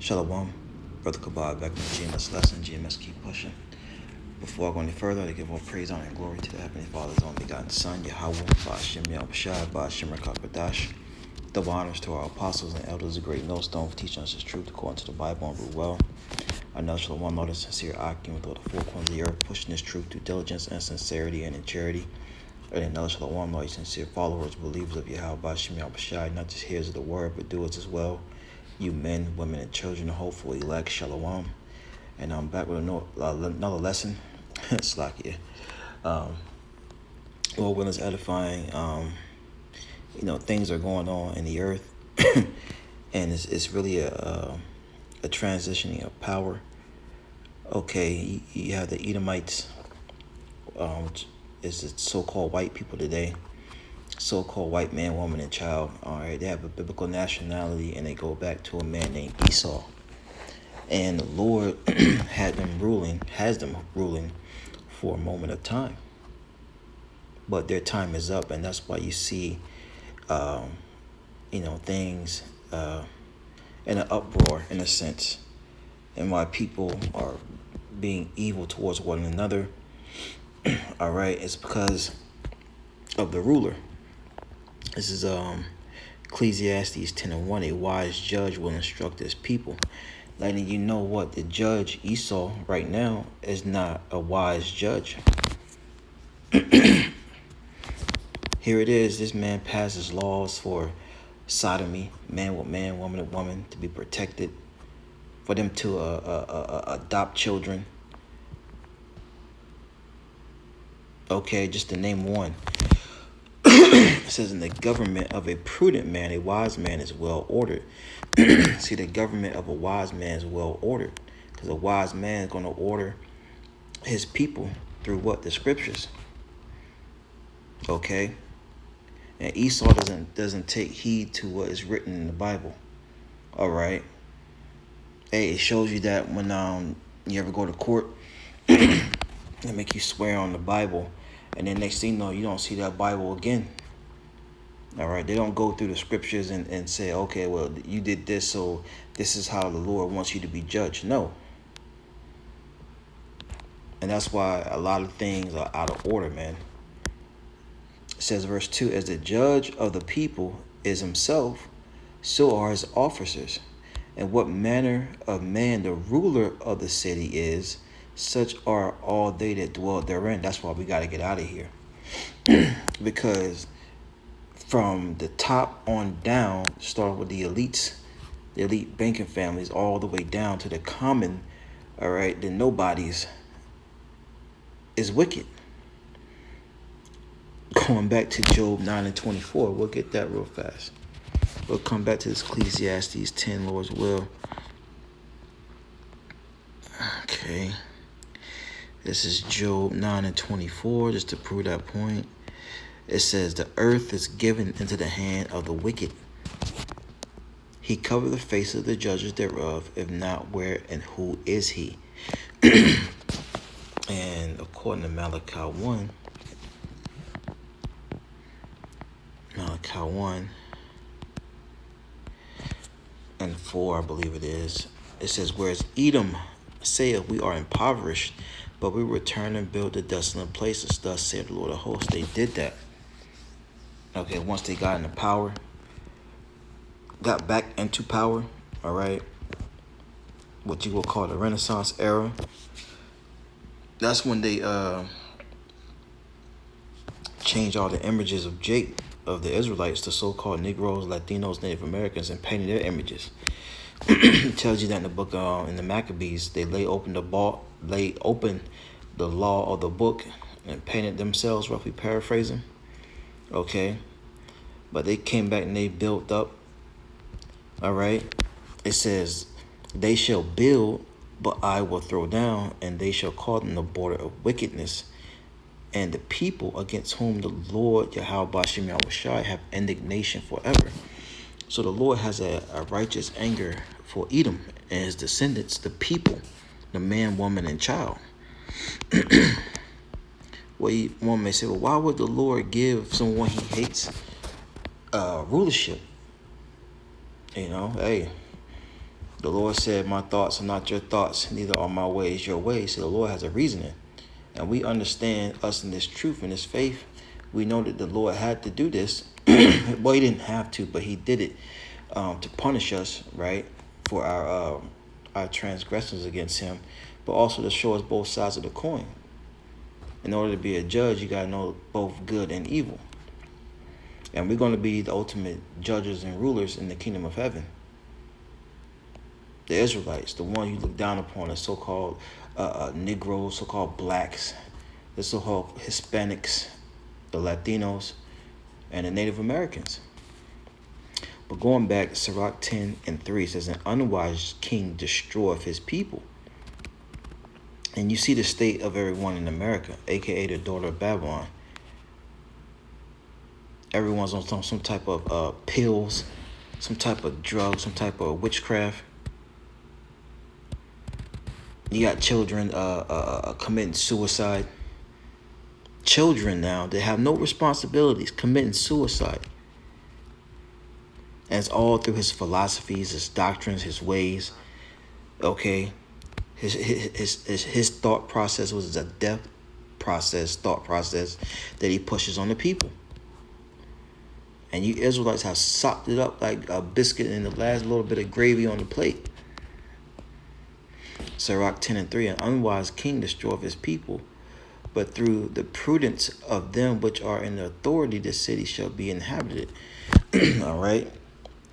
Shalom, Brother Kabad, back with GMS lesson. GMS keep pushing. Before I go any further, I give all praise, honor, and glory to the Heavenly Father's only begotten Son, Yahweh, Ba'ashem Yahushai, Ba'ashem Rakakadash. Double honors to our apostles and elders, a great millstone for teaching us His truth according to the Bible and rule well. I know Shalom, Lord, a sincere Akim with all the four corners of the earth, pushing this truth through diligence and sincerity and in charity. And another Shalom, Lord, sincere followers, believers of Yahweh, Ba'ashem Yahushai, not just hearers of the word, but doers as well. You men, women, and children, hopeful elect, Shalom. And I'm back with another lesson. It's like, Lord willing is edifying. Things are going on in the earth. And it's really a transitioning of power. Okay, you have the Edomites, which is the so-called white people today. So-called white man, woman, and child. All right, they have a biblical nationality, and they go back to a man named Esau. And the Lord has them ruling for a moment of time. But their time is up, and that's why you see, things in an uproar, in a sense, and why people are being evil towards one another. All right, it's because of the ruler. This is Ecclesiastes 10:1. A wise judge will instruct his people. Letting you know what the judge Esau right now is not a wise judge. Here it is. This man passes laws for sodomy, man with man, woman with woman, to be protected, for them to adopt children. Okay, just to name one. It says, in the government of a prudent man, a wise man is well ordered. See, the government of a wise man is well ordered, because a wise man is going to order his people through what? The scriptures. Okay, and Esau doesn't take heed to what is written in the Bible. All right. Hey, it shows you that when you ever go to court, they make you swear on the Bible, and then next thing you know, you don't see that Bible again. All right, they don't go through the scriptures and say, okay, well, you did this, so this is how the Lord wants you to be judged. No. And that's why a lot of things are out of order, man. It says, verse 2, as the judge of the people is himself, so are his officers. And what manner of man the ruler of the city is, such are all they that dwell therein. That's why we got to get out of here. Because from the top on down, starting with the elites, the elite banking families, all the way down to the common, all right, the nobodies, is wicked. Going back to Job 9:24, we'll get that real fast. We'll come back to this Ecclesiastes 10, Lord's will. Okay. This is Job 9:24, just to prove that point. It says, the earth is given into the hand of the wicked. He covered the face of the judges thereof, if not, where and who is he? And according to Malachi 1 and 4, I believe it is, it says, whereas Edom saith, we are impoverished, but we return and build the desolate places. Thus saith the Lord of hosts. They did that. Okay, once they got into power, got back into power, all right, what you will call the Renaissance era, that's when they changed all the images of the Israelites to so-called Negroes, Latinos, Native Americans, and painted their images. It tells you that in the book, in the Maccabees, they lay open the law of the book and painted themselves, roughly paraphrasing. Okay, but they came back and they built up. All right, it says, they shall build, but I will throw down, and they shall call them the border of wickedness, and the people against whom the Lord Yahweh Ba'ashem Yahushai have indignation forever. So the Lord has a righteous anger for Edom and his descendants, the people, the man, woman, and child. Well, one may say, well, why would the Lord give someone he hates rulership? Hey, The Lord said, my thoughts are not your thoughts, neither are my ways your ways. So the Lord has a reasoning. And we understand us in this truth and this faith. We know that the Lord had to do this. Well, he didn't have to, but he did it to punish us, right, for our transgressions against him, but also to show us both sides of the coin. In order to be a judge, you got to know both good and evil. And we're going to be the ultimate judges and rulers in the kingdom of heaven. The Israelites, the one you look down upon, the so-called Negroes, so-called blacks, the so-called Hispanics, the Latinos, and the Native Americans. But going back, Sirach 10:3 says, an unwise king destroyeth his people. And you see the state of everyone in America, aka the daughter of Babylon. Everyone's on some type of pills, some type of drug, some type of witchcraft. You got children committing suicide. Children now, they have no responsibilities, committing suicide. And it's all through his philosophies, his doctrines, his ways. Okay, his thought process was a death thought process that he pushes on the people. And you Israelites have sopped it up like a biscuit in the last little bit of gravy on the plate. Sirach 10:3, an unwise king destroyeth his people, but through the prudence of them which are in authority, the city shall be inhabited. All right.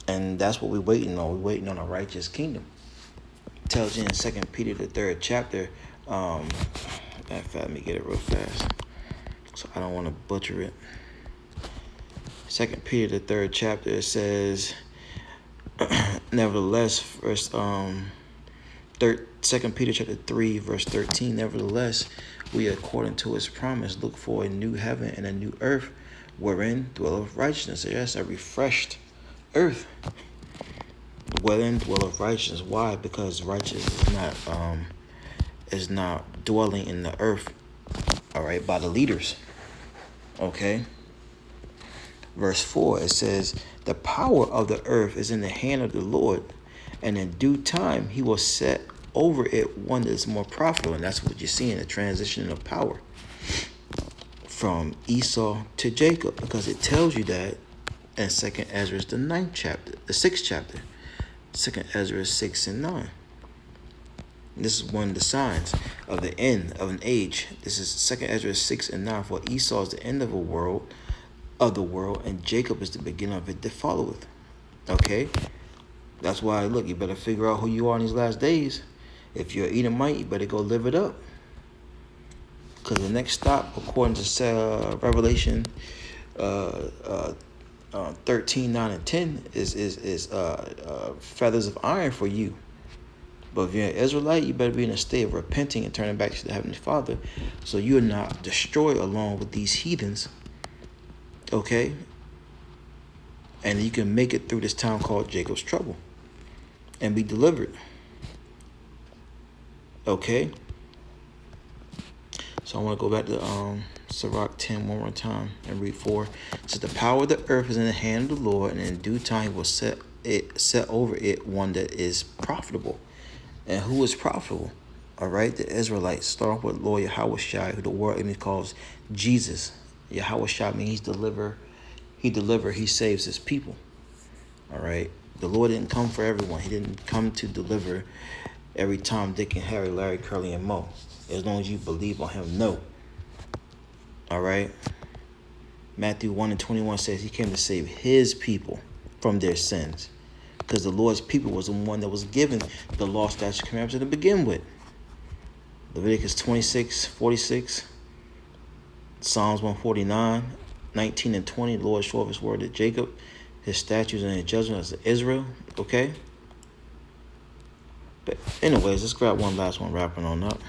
And that's what we're waiting on. We're waiting on a righteous kingdom. It tells you in 2 Peter, the 3rd chapter. In fact, let me get it real fast, so I don't want to butcher it. 2 Peter, the 3rd chapter, it says, nevertheless, verse 2 Peter chapter 3, verse 13, nevertheless, we according to his promise look for a new heaven and a new earth, wherein dwelleth righteousness. Yes, a refreshed earth, wherein dwelleth righteousness. Why? Because righteousness is not dwelling in the earth, all right, by the leaders. Okay. Verse 4, it says, the power of the earth is in the hand of the Lord, and in due time he will set over it one that is more profitable. And that's what you see in the transition of power from Esau to Jacob, because it tells you that in 2 Ezra, the 9th chapter, the 6th chapter, 2 Ezra 6 and 9. This is one of the signs of the end of an age. This is 2 Ezra 6 and 9. For Esau is the end of the world, and Jacob is the beginning of it that followeth. Okay? That's why, look, you better figure out who you are in these last days. If you're Edomite, you better go live it up. Because the next stop, according to Revelation 13, 9, and 10, is feathers of iron for you. But if you're an Israelite, you better be in a state of repenting and turning back to the Heavenly Father, so you're not destroyed along with these heathens. Okay? And you can make it through this time called Jacob's trouble and be delivered. Okay? So I want to go back to Sirach 10 one more time and read 4. It says, the power of the earth is in the hand of the Lord, and in due time he will set over it one that is profitable. And who is profitable? All right, the Israelites. Start off with Lord Yahushua, who the world even calls Jesus. Yahushua means he saves his people. All right. The Lord didn't come for everyone. He didn't come to deliver every Tom, Dick, and Harry, Larry, Curly, and Moe. As long as you believe on him, no. All right. Matthew 1 and 21 says he came to save his people from their sins. Because the Lord's people was the one that was given the law, statutes, and commandments to begin with. Leviticus 26:46, Psalms 149, 19 and 20. The Lord showed his word to Jacob, his statutes and his judgments to Israel. Okay? But anyways, let's grab one last one, wrapping on up.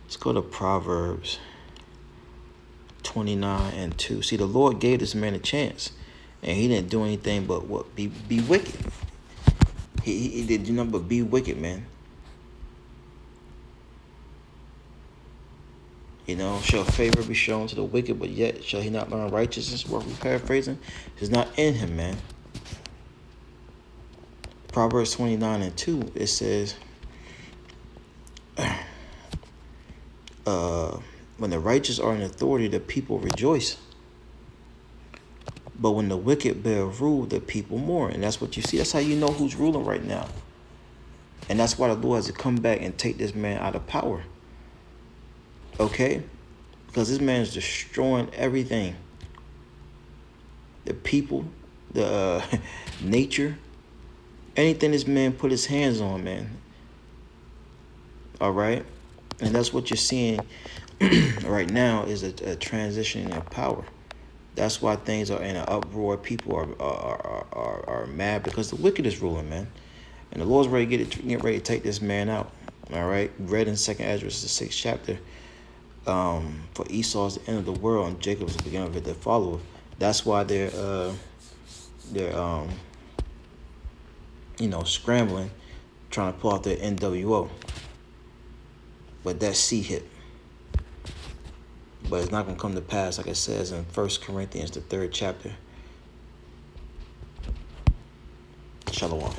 Let's go to Proverbs 29 and 2. See, the Lord gave this man a chance, and he didn't do anything but what? Be wicked. He did nothing but be wicked, man. You know, shall favor be shown to the wicked, but yet shall he not learn righteousness? What we're paraphrasing is not in him, man. Proverbs 29:2, it says, when the righteous are in authority, the people rejoice. But when the wicked bear rule, the people mourn. And that's what you see. That's how you know who's ruling right now. And that's why the Lord has to come back and take this man out of power. Okay? Because this man is destroying everything. The people, the nature, anything this man put his hands on, man. All right? And that's what you're seeing right now is a transition in power. That's why things are in an uproar. People are mad because the wicked is ruling, man. And the Lord's ready to get ready to take this man out. All right? Read in 2nd Ezra, the 6th chapter. For Esau is the end of the world and Jacob is the beginning of it that followeth. That's why they're scrambling, trying to pull out their NWO. But that C hit. But it's not going to come to pass, like it says in 1 Corinthians, the 3rd chapter. Shalom.